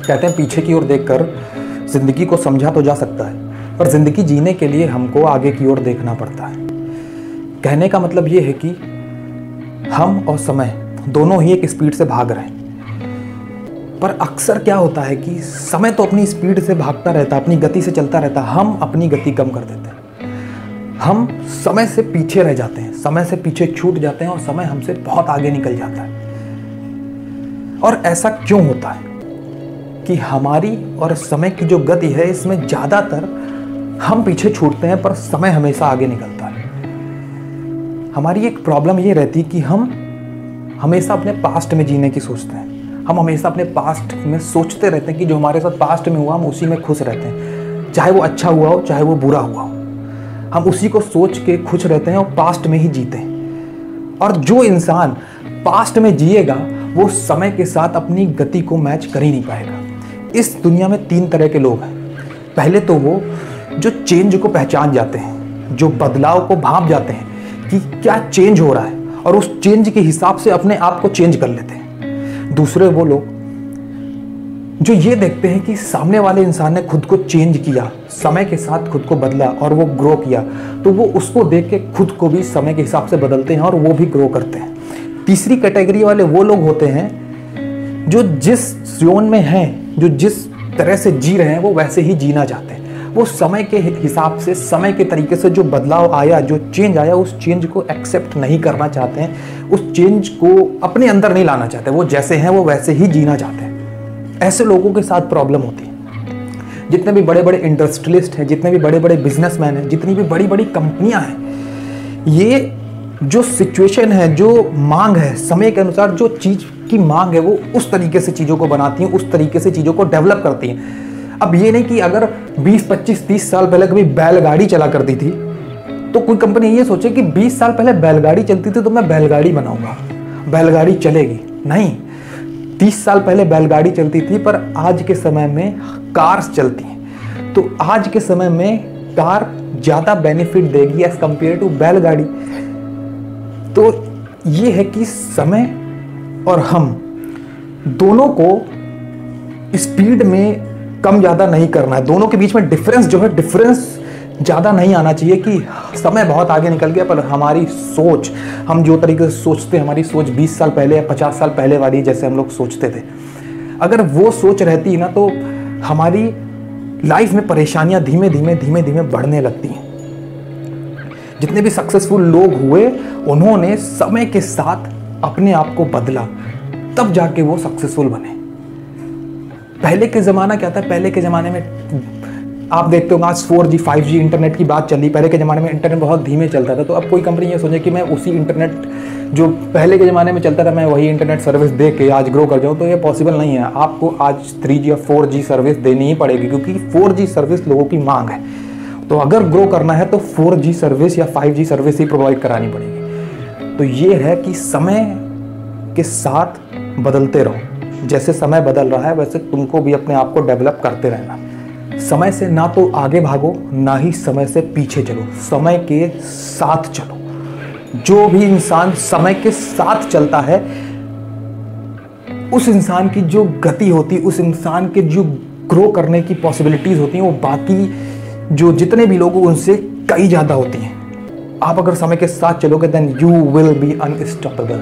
कहते हैं पीछे की ओर देखकर जिंदगी को समझा तो जा सकता है, पर जिंदगी जीने के लिए हमको आगे की ओर देखना पड़ता है। कहने का मतलब ये है कि हम और समय दोनों ही एक स्पीड से भाग रहे हैं, पर अक्सर क्या होता है कि समय तो अपनी स्पीड से भागता रहता है, अपनी गति से चलता रहता है, हम अपनी गति कम कर देते हैं। हम समय से पीछे रह जाते हैं, समय से पीछे छूट जाते हैं और समय हमसे बहुत आगे निकल जाता है। और ऐसा क्यों होता है कि हमारी और समय की जो गति है इसमें ज़्यादातर हम पीछे छूटते हैं पर समय हमेशा आगे निकलता है। हमारी एक प्रॉब्लम ये रहती है कि हम हमेशा अपने पास्ट में जीने की सोचते हैं। हम हमेशा अपने पास्ट में सोचते रहते हैं कि जो हमारे साथ पास्ट में हुआ हम उसी में खुश रहते हैं, चाहे वो अच्छा हुआ हो चाहे वो बुरा हुआ हो, हम उसी को सोच के खुश रहते हैं और पास्ट में ही जीते हैं। और जो इंसान पास्ट में जिएगा वो समय के साथ अपनी गति को मैच कर ही नहीं पाएगा। इस दुनिया में 3 तरह के लोग हैं। पहले तो वो जो चेंज को पहचान जाते हैं, जो बदलाव को भांप जाते हैं कि क्या चेंज हो रहा है और उस चेंज के हिसाब से अपने आप को चेंज कर लेते हैं। दूसरे वो लोग जो ये देखते हैं कि सामने वाले इंसान ने खुद को चेंज किया, समय के साथ खुद को बदला और वो ग्रो किया, तो वो उसको देख के खुद को भी समय के हिसाब से बदलते हैं और वो भी ग्रो करते हैं। तीसरी कैटेगरी वाले वो लोग होते हैं जो जिस जोन में हैं, जो जिस तरह से जी रहे हैं वो वैसे ही जीना चाहते हैं। वो समय के हिसाब से, समय के तरीके से जो बदलाव आया, जो चेंज आया, उस चेंज को एक्सेप्ट नहीं करना चाहते हैं, उस चेंज को अपने अंदर नहीं लाना चाहते। वो जैसे हैं वो वैसे ही जीना चाहते हैं। ऐसे लोगों के साथ प्रॉब्लम होती है। जितने भी बड़े बड़े इंडस्ट्रियलिस्ट हैं, जितने भी बड़े बड़े बिजनेसमैन हैं, जितनी भी बड़ी बड़ी कंपनियां हैं, ये जो सिचुएशन है, जो मांग है, समय के अनुसार जो चीज़ की मांग है वो उस तरीके से चीज़ों को बनाती हैं, उस तरीके से चीज़ों को डेवलप करती हैं। अब ये नहीं कि अगर 20, 25, 30 साल पहले कभी बैलगाड़ी चला करती थी तो कोई कंपनी ये सोचे कि 20 साल पहले बैलगाड़ी चलती थी तो मैं बैलगाड़ी बनाऊंगा, बैलगाड़ी चलेगी। नहीं, 30 साल पहले बैलगाड़ी चलती थी पर आज के समय में कार्स चलती हैं, तो आज के समय में कार ज़्यादा बेनिफिट देगी एज कंपेयर टू बैलगाड़ी। तो ये है कि समय और हम दोनों को स्पीड में कम ज़्यादा नहीं करना है। दोनों के बीच में डिफरेंस जो है, डिफरेंस ज़्यादा नहीं आना चाहिए कि समय बहुत आगे निकल गया पर हमारी सोच, हम जो तरीके से सोचते हैं, हमारी सोच 20 साल पहले या 50 साल पहले वाली जैसे हम लोग सोचते थे, अगर वो सोच रहती है ना तो हमारी लाइफ में परेशानियां धीमे धीमे बढ़ने लगती हैं। जितने भी सक्सेसफुल लोग हुए उन्होंने समय के साथ अपने आप को बदला, तब जाके वो सक्सेसफुल बने। पहले के ज़माना क्या था? पहले के ज़माने में आप देखते हो आज 4G 5G इंटरनेट की बात चल रही। पहले के ज़माने में इंटरनेट बहुत धीमे चलता था, तो अब कोई कंपनी ये सोचे कि मैं उसी इंटरनेट जो पहले के ज़माने में चलता था मैं वही इंटरनेट सर्विस दे के आज ग्रो कर जाऊँ, तो ये पॉसिबल नहीं है। आपको आज 3G या 4G सर्विस देनी ही पड़ेगी क्योंकि 4G सर्विस लोगों की मांग है। तो अगर ग्रो करना है तो 4G सर्विस या 5G सर्विस ही प्रोवाइड करानी पड़ेगी। तो ये है कि समय के साथ बदलते रहो। जैसे समय बदल रहा है वैसे तुमको भी अपने आप को डेवलप करते रहना। समय से ना तो आगे भागो ना ही समय से पीछे चलो, समय के साथ चलो। जो भी इंसान समय के साथ चलता है उस इंसान की जो गति होती है, उस इंसान के जो ग्रो करने की पॉसिबिलिटीज होती हैं वो बाकी जो जितने भी लोग उनसे कई ज़्यादा होती हैं। आप अगर समय के साथ चलोगे then you will be unstoppable.